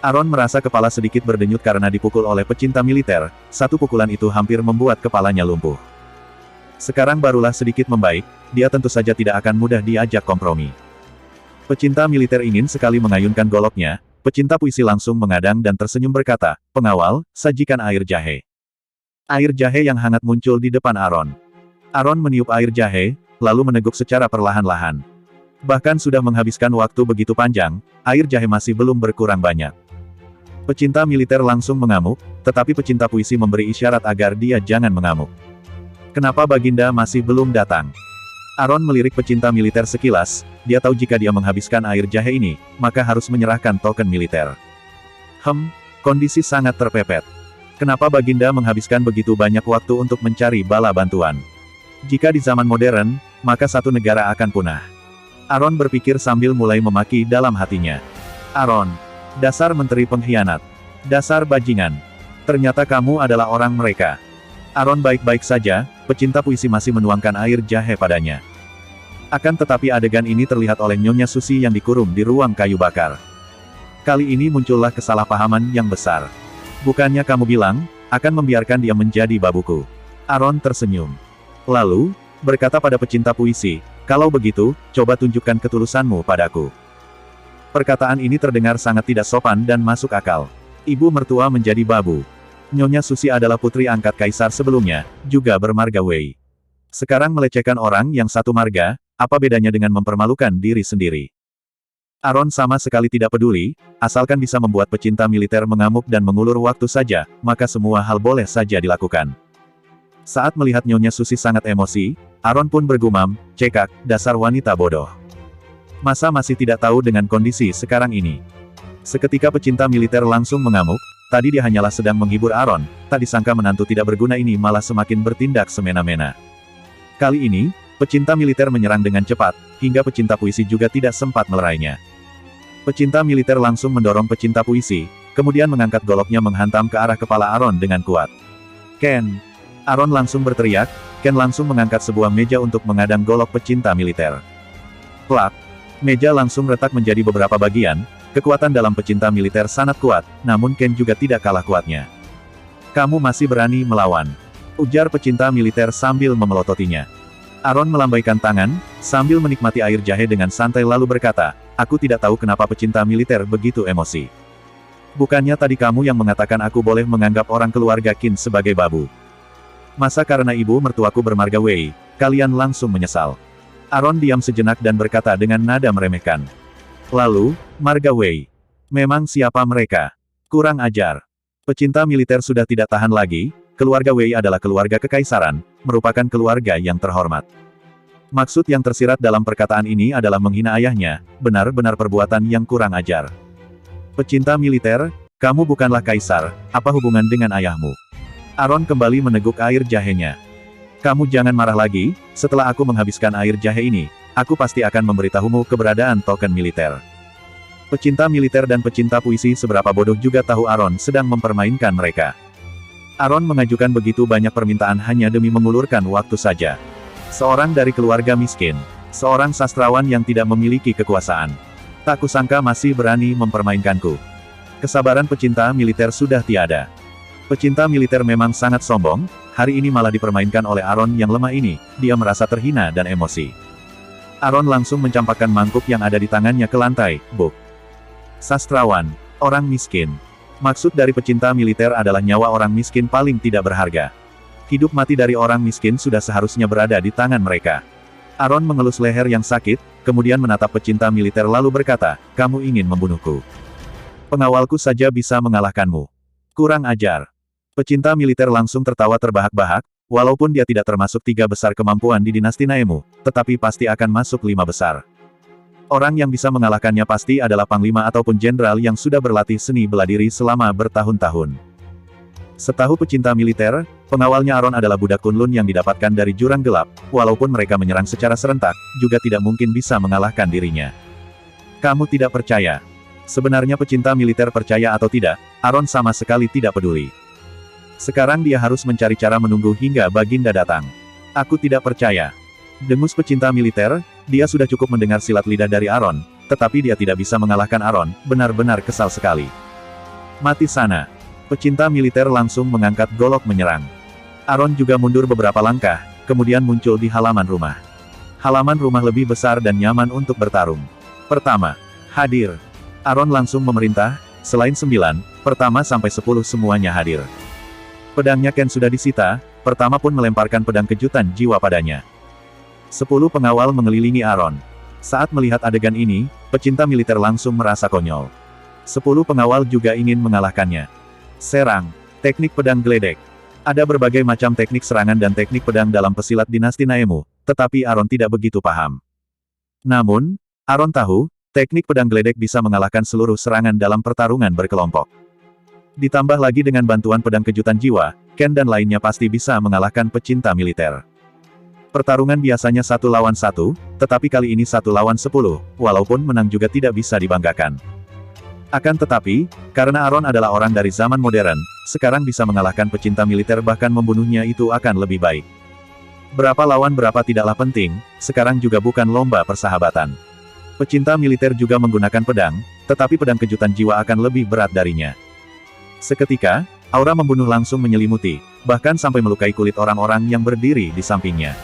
A: Aaron merasa kepala sedikit berdenyut karena dipukul oleh pecinta militer. Satu pukulan itu hampir membuat kepalanya lumpuh. Sekarang barulah sedikit membaik, dia tentu saja tidak akan mudah diajak kompromi. Pecinta militer ingin sekali mengayunkan goloknya. Pecinta puisi langsung mengadang dan tersenyum berkata, "Pengawal, sajikan air jahe." Air jahe yang hangat muncul di depan Aaron. Aaron meniup air jahe, lalu meneguk secara perlahan-lahan. Bahkan sudah menghabiskan waktu begitu panjang, air jahe masih belum berkurang banyak. Pecinta militer langsung mengamuk, tetapi pecinta puisi memberi isyarat agar dia jangan mengamuk. "Kenapa Baginda masih belum datang?" Aaron melirik pecinta militer sekilas, dia tahu jika dia menghabiskan air jahe ini, maka harus menyerahkan token militer. Kondisi sangat terpepet. Kenapa Baginda menghabiskan begitu banyak waktu untuk mencari bala bantuan? Jika di zaman modern, maka satu negara akan punah. Aaron berpikir sambil mulai memaki dalam hatinya. "Aaron, dasar menteri pengkhianat. Dasar bajingan. Ternyata kamu adalah orang mereka." Aaron baik-baik saja, pecinta puisi masih menuangkan air jahe padanya. Akan tetapi adegan ini terlihat oleh Nyonya Susi yang dikurung di ruang kayu bakar. Kali ini muncullah kesalahpahaman yang besar. "Bukannya kamu bilang, akan membiarkan dia menjadi babuku?" Aaron tersenyum. Lalu, berkata pada pecinta puisi, "Kalau begitu, coba tunjukkan ketulusanmu padaku." Perkataan ini terdengar sangat tidak sopan dan masuk akal. Ibu mertua menjadi babu. Nyonya Susi adalah putri angkat kaisar sebelumnya, juga bermarga Wei. Sekarang melecehkan orang yang satu marga, apa bedanya dengan mempermalukan diri sendiri? Aaron sama sekali tidak peduli, asalkan bisa membuat pecinta militer mengamuk dan mengulur waktu saja, maka semua hal boleh saja dilakukan. Saat melihat Nyonya Susi sangat emosi, Aaron pun bergumam, "Cekak, dasar wanita bodoh. Masa masih tidak tahu dengan kondisi sekarang ini?" Seketika pecinta militer langsung mengamuk, tadi dia hanyalah sedang menghibur Aaron, tak disangka menantu tidak berguna ini malah semakin bertindak semena-mena. Kali ini, pecinta militer menyerang dengan cepat, hingga pecinta puisi juga tidak sempat melerainya. Pecinta militer langsung mendorong pecinta puisi, kemudian mengangkat goloknya menghantam ke arah kepala Aaron dengan kuat. "Ken!" Aaron langsung berteriak, Ken langsung mengangkat sebuah meja untuk mengadang golok pecinta militer. Plak! Meja langsung retak menjadi beberapa bagian, kekuatan dalam pecinta militer sangat kuat, namun Ken juga tidak kalah kuatnya. "Kamu masih berani melawan?" ujar pecinta militer sambil memelototinya. Aaron melambaikan tangan, sambil menikmati air jahe dengan santai lalu berkata, "Aku tidak tahu kenapa pecinta militer begitu emosi. Bukannya tadi kamu yang mengatakan aku boleh menganggap orang keluarga Qin sebagai babu? Masa karena ibu mertuaku bermarga Wei, kalian langsung menyesal?" Aaron diam sejenak dan berkata dengan nada meremehkan. "Lalu, marga Wei. Memang siapa mereka? Kurang ajar." Pecinta militer sudah tidak tahan lagi, keluarga Wei adalah keluarga kekaisaran, merupakan keluarga yang terhormat. Maksud yang tersirat dalam perkataan ini adalah menghina ayahnya, benar-benar perbuatan yang kurang ajar. "Pecinta militer, kamu bukanlah kaisar, apa hubungan dengan ayahmu?" Aaron kembali meneguk air jahenya. "Kamu jangan marah lagi, setelah aku menghabiskan air jahe ini, aku pasti akan memberitahumu keberadaan token militer." Pecinta militer dan pecinta puisi seberapa bodoh juga tahu Aaron sedang mempermainkan mereka. Aaron mengajukan begitu banyak permintaan hanya demi mengulurkan waktu saja. Seorang dari keluarga miskin. Seorang sastrawan yang tidak memiliki kekuasaan. Tak kusangka masih berani mempermainkanku. Kesabaran pecinta militer sudah tiada. Pecinta militer memang sangat sombong, hari ini malah dipermainkan oleh Aaron yang lemah ini, dia merasa terhina dan emosi. Aaron langsung mencampakkan mangkuk yang ada di tangannya ke lantai, "Buk. Sastrawan. Orang miskin. Maksud dari pecinta militer adalah nyawa orang miskin paling tidak berharga. Hidup mati dari orang miskin sudah seharusnya berada di tangan mereka." Aaron mengelus leher yang sakit, kemudian menatap pecinta militer lalu berkata, "Kamu ingin membunuhku? Pengawalku saja bisa mengalahkanmu. Kurang ajar." Pecinta militer langsung tertawa terbahak-bahak, walaupun dia tidak termasuk 3 besar kemampuan di dinasti Naemu, tetapi pasti akan masuk 5 besar. Orang yang bisa mengalahkannya pasti adalah panglima ataupun jenderal yang sudah berlatih seni bela diri selama bertahun-tahun. Setahu pecinta militer, pengawalnya Aaron adalah budak Kunlun yang didapatkan dari jurang gelap, walaupun mereka menyerang secara serentak, juga tidak mungkin bisa mengalahkan dirinya. Kamu tidak percaya. Sebenarnya pecinta militer percaya atau tidak, Aron sama sekali tidak peduli. Sekarang dia harus mencari cara menunggu hingga Baginda datang. Aku tidak percaya. Dengus pecinta militer, dia sudah cukup mendengar silat lidah dari Aron, tetapi dia tidak bisa mengalahkan Aron, benar-benar kesal sekali. Mati sana. Pecinta militer langsung mengangkat golok menyerang. Aron juga mundur beberapa langkah, kemudian muncul di halaman rumah. Halaman rumah lebih besar dan nyaman untuk bertarung. Pertama, hadir. Aron langsung memerintah, selain 9, pertama sampai 10 semuanya hadir. Pedangnya Ken sudah disita, pertama pun melemparkan pedang kejutan jiwa padanya. 10 pengawal mengelilingi Aron. Saat melihat adegan ini, pecinta militer langsung merasa konyol. 10 pengawal juga ingin mengalahkannya. Serang. Teknik pedang geledek. Ada berbagai macam teknik serangan dan teknik pedang dalam pesilat dinasti Naemu, tetapi Aron tidak begitu paham. Namun, Aron tahu, teknik pedang geledek bisa mengalahkan seluruh serangan dalam pertarungan berkelompok. Ditambah lagi dengan bantuan pedang kejutan jiwa, Ken dan lainnya pasti bisa mengalahkan pecinta militer. Pertarungan biasanya 1 lawan 1, tetapi kali ini 1 lawan 10, walaupun menang juga tidak bisa dibanggakan. Akan tetapi, karena Aron adalah orang dari zaman modern, sekarang bisa mengalahkan pecinta militer bahkan membunuhnya itu akan lebih baik. Berapa lawan berapa tidaklah penting, sekarang juga bukan lomba persahabatan. Pecinta militer juga menggunakan pedang, tetapi pedang kejutan jiwa akan lebih berat darinya. Seketika, aura membunuh langsung menyelimuti, bahkan sampai melukai kulit orang-orang yang berdiri di sampingnya.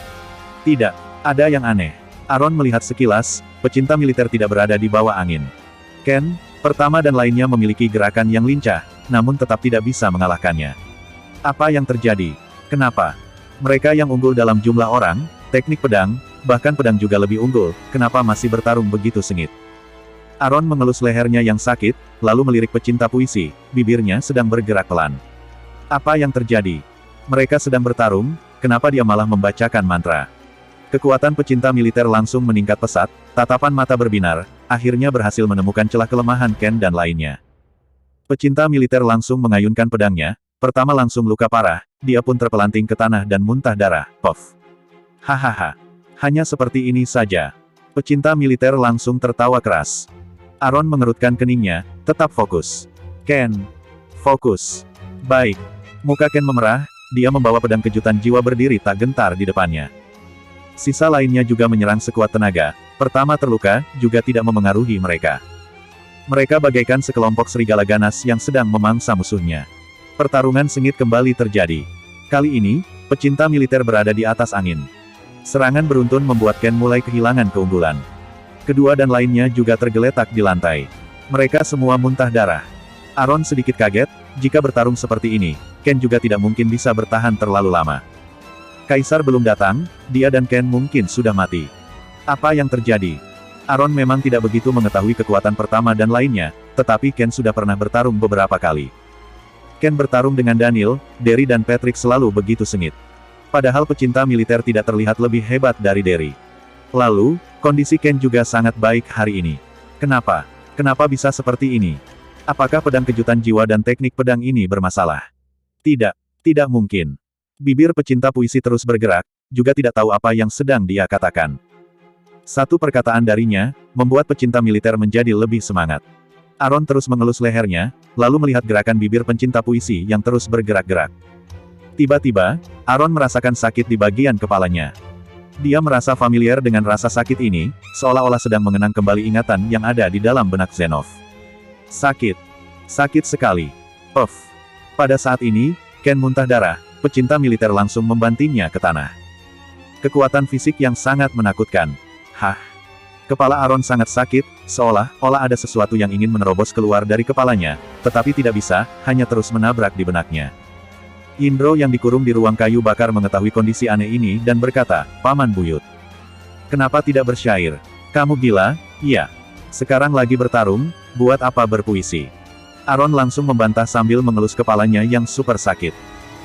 A: Tidak, ada yang aneh. Aron melihat sekilas, pecinta militer tidak berada di bawah angin. Ken, pertama dan lainnya memiliki gerakan yang lincah, namun tetap tidak bisa mengalahkannya. Apa yang terjadi? Kenapa? Mereka yang unggul dalam jumlah orang, teknik pedang, bahkan pedang juga lebih unggul, kenapa masih bertarung begitu sengit? Aron mengelus lehernya yang sakit, lalu melirik pecinta puisi, bibirnya sedang bergerak pelan. Apa yang terjadi? Mereka sedang bertarung, kenapa dia malah membacakan mantra? Kekuatan pecinta militer langsung meningkat pesat, tatapan mata berbinar, akhirnya berhasil menemukan celah kelemahan Ken dan lainnya. Pecinta militer langsung mengayunkan pedangnya, pertama langsung luka parah, dia pun terpelanting ke tanah dan muntah darah, pof. Hahaha. Hanya seperti ini saja. Pecinta militer langsung tertawa keras. Aron mengerutkan keningnya, tetap fokus. Ken. Fokus. Baik. Muka Ken memerah, dia membawa pedang kejutan jiwa berdiri tak gentar di depannya. Sisa lainnya juga menyerang sekuat tenaga, pertama terluka, juga tidak memengaruhi mereka. Mereka bagaikan sekelompok serigala ganas yang sedang memangsa musuhnya. Pertarungan sengit kembali terjadi. Kali ini, pecinta militer berada di atas angin. Serangan beruntun membuat Ken mulai kehilangan keunggulan. Kedua dan lainnya juga tergeletak di lantai. Mereka semua muntah darah. Aron sedikit kaget, jika bertarung seperti ini, Ken juga tidak mungkin bisa bertahan terlalu lama. Kaisar belum datang, dia dan Ken mungkin sudah mati. Apa yang terjadi? Aron memang tidak begitu mengetahui kekuatan pertama dan lainnya, tetapi Ken sudah pernah bertarung beberapa kali. Ken bertarung dengan Daniel, Derry dan Patrick selalu begitu sengit. Padahal pecinta militer tidak terlihat lebih hebat dari Derry. Lalu, kondisi Ken juga sangat baik hari ini. Kenapa? Kenapa bisa seperti ini? Apakah pedang kejutan jiwa dan teknik pedang ini bermasalah? Tidak, tidak mungkin. Bibir pecinta puisi terus bergerak, juga tidak tahu apa yang sedang dia katakan. Satu perkataan darinya, membuat pecinta militer menjadi lebih semangat. Aron terus mengelus lehernya, lalu melihat gerakan bibir pencinta puisi yang terus bergerak-gerak. Tiba-tiba, Aron merasakan sakit di bagian kepalanya. Dia merasa familiar dengan rasa sakit ini, seolah-olah sedang mengenang kembali ingatan yang ada di dalam benak Zenov. Sakit. Sakit sekali. Puff. Pada saat ini, Ken muntah darah, pecinta militer langsung membantingnya ke tanah. Kekuatan fisik yang sangat menakutkan. Hah? Kepala Aron sangat sakit, seolah-olah ada sesuatu yang ingin menerobos keluar dari kepalanya, tetapi tidak bisa, hanya terus menabrak di benaknya. Indro yang dikurung di ruang kayu bakar mengetahui kondisi aneh ini dan berkata, "Paman Buyut. Kenapa tidak bersyair? Kamu gila?" "Iya. Sekarang lagi bertarung, buat apa berpuisi?" Aron langsung membantah sambil mengelus kepalanya yang super sakit.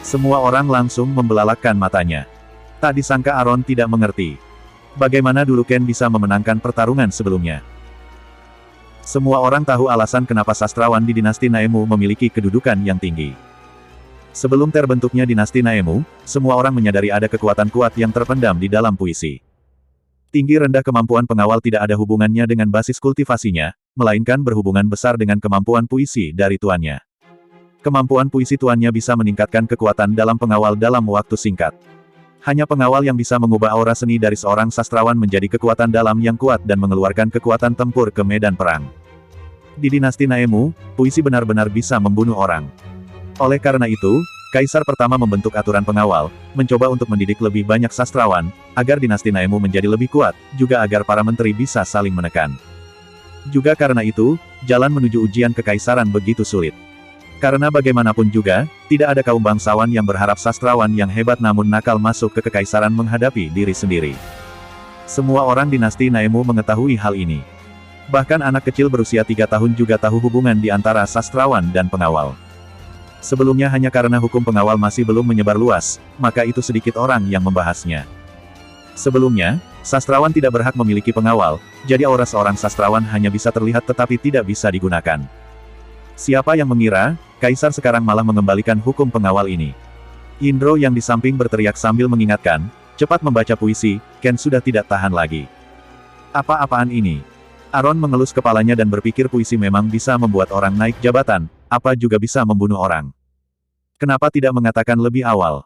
A: Semua orang langsung membelalakkan matanya. Tak disangka Aron tidak mengerti. Bagaimana dulu Ken bisa memenangkan pertarungan sebelumnya? Semua orang tahu alasan kenapa sastrawan di dinasti Naemu memiliki kedudukan yang tinggi. Sebelum terbentuknya dinasti Naemu, semua orang menyadari ada kekuatan kuat yang terpendam di dalam puisi. Tinggi rendah kemampuan pengawal tidak ada hubungannya dengan basis kultivasinya, melainkan berhubungan besar dengan kemampuan puisi dari tuannya. Kemampuan puisi tuannya bisa meningkatkan kekuatan dalam pengawal dalam waktu singkat. Hanya pengawal yang bisa mengubah aura seni dari seorang sastrawan menjadi kekuatan dalam yang kuat dan mengeluarkan kekuatan tempur ke medan perang. Di dinasti Naemu, puisi benar-benar bisa membunuh orang. Oleh karena itu, Kaisar pertama membentuk aturan pengawal, mencoba untuk mendidik lebih banyak sastrawan, agar dinasti Naemu menjadi lebih kuat, juga agar para menteri bisa saling menekan. Juga karena itu, jalan menuju ujian kekaisaran begitu sulit. Karena bagaimanapun juga, tidak ada kaum bangsawan yang berharap sastrawan yang hebat namun nakal masuk ke kekaisaran menghadapi diri sendiri. Semua orang dinasti Naemu mengetahui hal ini. Bahkan anak kecil berusia 3 tahun juga tahu hubungan di antara sastrawan dan pengawal. Sebelumnya hanya karena hukum pengawal masih belum menyebar luas, maka itu sedikit orang yang membahasnya. Sebelumnya, sastrawan tidak berhak memiliki pengawal, jadi aura seorang sastrawan hanya bisa terlihat tetapi tidak bisa digunakan. Siapa yang mengira, Kaisar sekarang malah mengembalikan hukum pengawal ini. Indro yang di samping berteriak sambil mengingatkan, cepat membaca puisi, Ken sudah tidak tahan lagi. Apa-apaan ini? Aron mengelus kepalanya dan berpikir puisi memang bisa membuat orang naik jabatan, apa juga bisa membunuh orang. Kenapa tidak mengatakan lebih awal?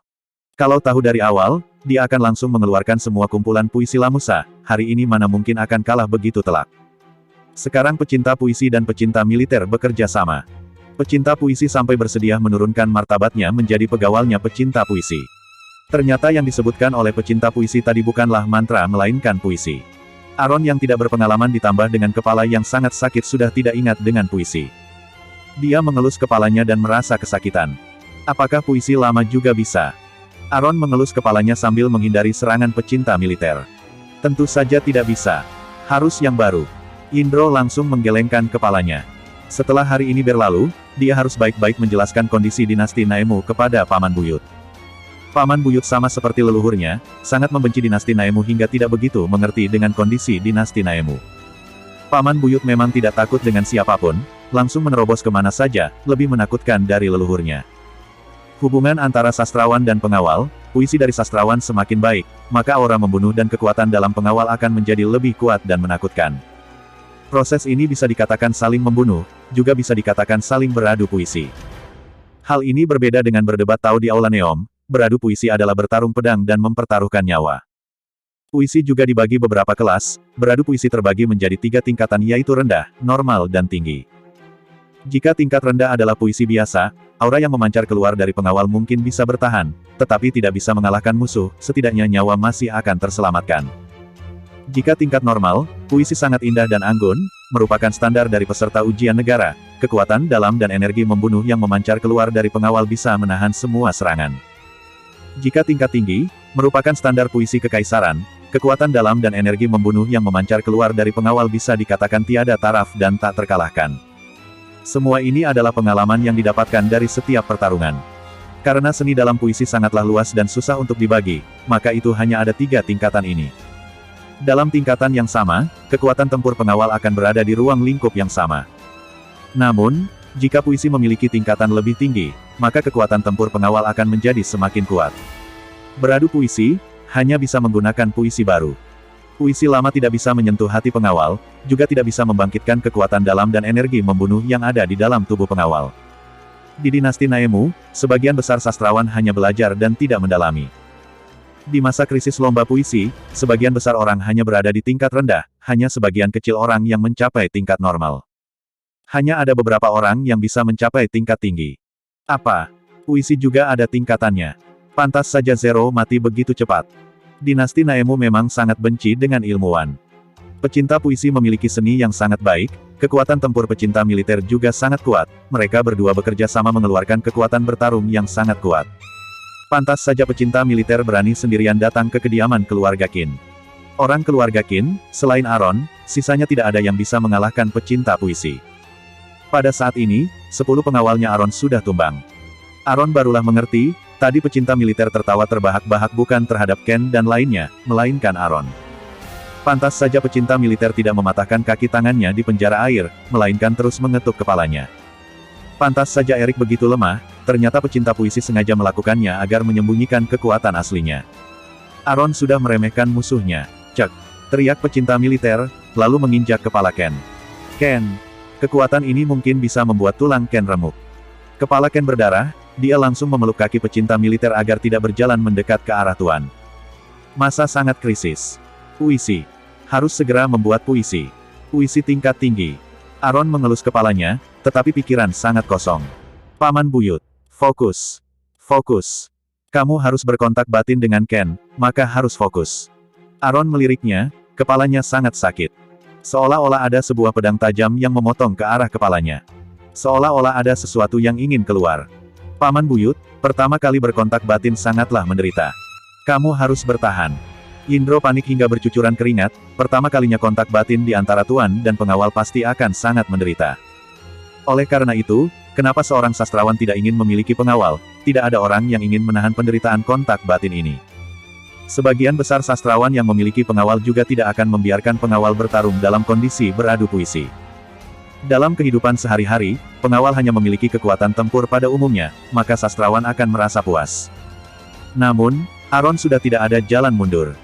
A: Kalau tahu dari awal, dia akan langsung mengeluarkan semua kumpulan puisi Lamusa, hari ini mana mungkin akan kalah begitu telak. Sekarang pecinta puisi dan pecinta militer bekerja sama. Pecinta puisi sampai bersedia menurunkan martabatnya menjadi pegawalnya pecinta puisi. Ternyata yang disebutkan oleh pecinta puisi tadi bukanlah mantra melainkan puisi. Aron yang tidak berpengalaman ditambah dengan kepala yang sangat sakit sudah tidak ingat dengan puisi. Dia mengelus kepalanya dan merasa kesakitan. Apakah puisi lama juga bisa? Aron mengelus kepalanya sambil menghindari serangan pecinta militer. Tentu saja tidak bisa. Harus yang baru. Indro langsung menggelengkan kepalanya. Setelah hari ini berlalu, dia harus baik-baik menjelaskan kondisi dinasti Naemu kepada Paman Buyut. Paman Buyut sama seperti leluhurnya, sangat membenci dinasti Naemu hingga tidak begitu mengerti dengan kondisi dinasti Naemu. Paman Buyut memang tidak takut dengan siapapun, langsung menerobos kemana saja, lebih menakutkan dari leluhurnya. Hubungan antara sastrawan dan pengawal, puisi dari sastrawan semakin baik, maka aura membunuh dan kekuatan dalam pengawal akan menjadi lebih kuat dan menakutkan. Proses ini bisa dikatakan saling membunuh, juga bisa dikatakan saling beradu puisi. Hal ini berbeda dengan berdebat Tao di Aula Neom, beradu puisi adalah bertarung pedang dan mempertaruhkan nyawa. Puisi juga dibagi beberapa kelas, beradu puisi terbagi menjadi 3 tingkatan yaitu rendah, normal dan tinggi. Jika tingkat rendah adalah puisi biasa, aura yang memancar keluar dari pengawal mungkin bisa bertahan, tetapi tidak bisa mengalahkan musuh, setidaknya nyawa masih akan terselamatkan. Jika tingkat normal, puisi sangat indah dan anggun, merupakan standar dari peserta ujian negara, kekuatan dalam dan energi membunuh yang memancar keluar dari pengawal bisa menahan semua serangan. Jika tingkat tinggi, merupakan standar puisi kekaisaran, kekuatan dalam dan energi membunuh yang memancar keluar dari pengawal bisa dikatakan tiada taraf dan tak terkalahkan. Semua ini adalah pengalaman yang didapatkan dari setiap pertarungan. Karena seni dalam puisi sangatlah luas dan susah untuk dibagi, maka itu hanya ada 3 tingkatan ini. Dalam tingkatan yang sama, kekuatan tempur pengawal akan berada di ruang lingkup yang sama. Namun, jika puisi memiliki tingkatan lebih tinggi, maka kekuatan tempur pengawal akan menjadi semakin kuat. Beradu puisi, hanya bisa menggunakan puisi baru. Puisi lama tidak bisa menyentuh hati pengawal, juga tidak bisa membangkitkan kekuatan dalam dan energi membunuh yang ada di dalam tubuh pengawal. Di dinasti Naemu, sebagian besar sastrawan hanya belajar dan tidak mendalami. Di masa krisis lomba puisi, sebagian besar orang hanya berada di tingkat rendah, hanya sebagian kecil orang yang mencapai tingkat normal. Hanya ada beberapa orang yang bisa mencapai tingkat tinggi. Apa? Puisi juga ada tingkatannya. Pantas saja Zero mati begitu cepat. Dinasti Naemu memang sangat benci dengan ilmuwan. Pecinta puisi memiliki seni yang sangat baik, kekuatan tempur pecinta militer juga sangat kuat, mereka berdua bekerja sama mengeluarkan kekuatan bertarung yang sangat kuat. Pantas saja pecinta militer berani sendirian datang ke kediaman keluarga Qin. Orang keluarga Qin, selain Aron, sisanya tidak ada yang bisa mengalahkan pecinta puisi. Pada saat ini, 10 pengawalnya Aron sudah tumbang. Aron barulah mengerti, tadi pecinta militer tertawa terbahak-bahak bukan terhadap Ken dan lainnya, melainkan Aron. Pantas saja pecinta militer tidak mematahkan kaki tangannya di penjara air, melainkan terus mengetuk kepalanya. Pantas saja Erik begitu lemah, ternyata pecinta puisi sengaja melakukannya agar menyembunyikan kekuatan aslinya. Aron sudah meremehkan musuhnya. Cek. Teriak pecinta militer, lalu menginjak kepala Ken. Ken. Kekuatan ini mungkin bisa membuat tulang Ken remuk. Kepala Ken berdarah, dia langsung memeluk kaki pecinta militer agar tidak berjalan mendekat ke arah tuan. Masa sangat krisis. Puisi. Harus segera membuat puisi. Puisi tingkat tinggi. Aaron mengelus kepalanya, tetapi pikiran sangat kosong. Paman buyut. Fokus. Fokus. Kamu harus berkontak batin dengan Ken, maka harus fokus. Aaron meliriknya, kepalanya sangat sakit. Seolah-olah ada sebuah pedang tajam yang memotong ke arah kepalanya. Seolah-olah ada sesuatu yang ingin keluar. Paman buyut, pertama kali berkontak batin sangatlah menderita. Kamu harus bertahan. Yindro panik hingga bercucuran keringat, pertama kalinya kontak batin di antara tuan dan pengawal pasti akan sangat menderita. Oleh karena itu, kenapa seorang sastrawan tidak ingin memiliki pengawal? Tidak ada orang yang ingin menahan penderitaan kontak batin ini. Sebagian besar sastrawan yang memiliki pengawal juga tidak akan membiarkan pengawal bertarung dalam kondisi beradu puisi. Dalam kehidupan sehari-hari, pengawal hanya memiliki kekuatan tempur pada umumnya, maka sastrawan akan merasa puas. Namun, Aaron sudah tidak ada jalan mundur.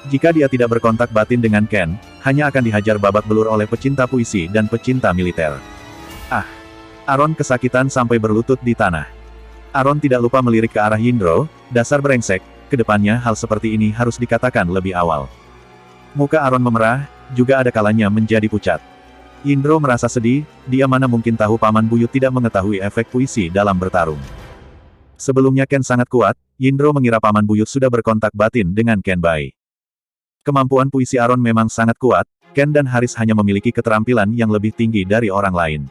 A: Jika dia tidak berkontak batin dengan Ken, hanya akan dihajar babak belur oleh pecinta puisi dan pecinta militer. Ah! Aaron kesakitan sampai berlutut di tanah. Aaron tidak lupa melirik ke arah Yindro, dasar brengsek, kedepannya hal seperti ini harus dikatakan lebih awal. Muka Aaron memerah, juga ada kalanya menjadi pucat. Yindro merasa sedih, dia mana mungkin tahu paman buyut tidak mengetahui efek puisi dalam bertarung. Sebelumnya Ken sangat kuat, Yindro mengira paman buyut sudah berkontak batin dengan Ken Bai. Kemampuan puisi Aaron memang sangat kuat, Ken dan Haris hanya memiliki keterampilan yang lebih tinggi dari orang lain.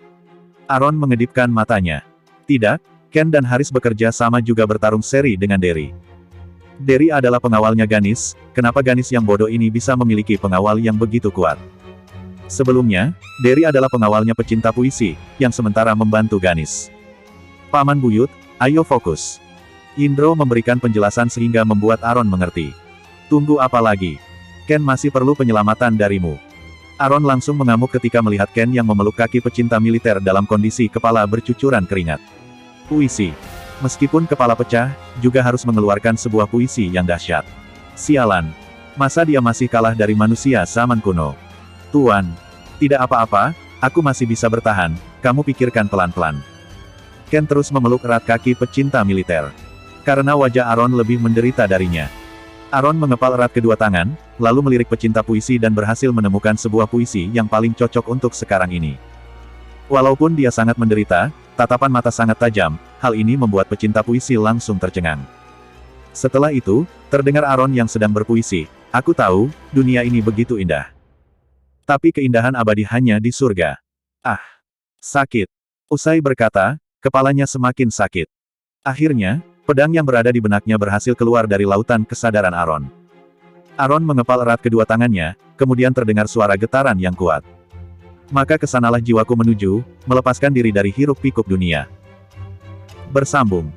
A: Aaron mengedipkan matanya. Tidak, Ken dan Haris bekerja sama juga bertarung seri dengan Derry. Derry adalah pengawalnya Ganis, kenapa Ganis yang bodoh ini bisa memiliki pengawal yang begitu kuat? Sebelumnya, Derry adalah pengawalnya pecinta puisi, yang sementara membantu Ganis. Paman buyut, ayo fokus. Yindro memberikan penjelasan sehingga membuat Aaron mengerti. Tunggu apa lagi? Ken masih perlu penyelamatan darimu. Aaron langsung mengamuk ketika melihat Ken yang memeluk kaki pecinta militer dalam kondisi kepala bercucuran keringat. Puisi. Meskipun kepala pecah, juga harus mengeluarkan sebuah puisi yang dahsyat. Sialan. Masa dia masih kalah dari manusia zaman kuno? Tuan. Tidak apa-apa, aku masih bisa bertahan, kamu pikirkan pelan-pelan. Ken terus memeluk erat kaki pecinta militer. Karena wajah Aaron lebih menderita darinya. Aaron mengepal erat kedua tangan, lalu melirik pecinta puisi dan berhasil menemukan sebuah puisi yang paling cocok untuk sekarang ini. Walaupun dia sangat menderita, tatapan mata sangat tajam, hal ini membuat pecinta puisi langsung tercengang. Setelah itu, terdengar Aaron yang sedang berpuisi, aku tahu, dunia ini begitu indah. Tapi keindahan abadi hanya di surga. Ah! Sakit. Usai berkata, kepalanya semakin sakit. Akhirnya, pedang yang berada di benaknya berhasil keluar dari lautan kesadaran Aaron. Aaron mengepal erat kedua tangannya, kemudian terdengar suara getaran yang kuat. Maka kesanalah jiwaku menuju, melepaskan diri dari hiruk pikuk dunia. Bersambung.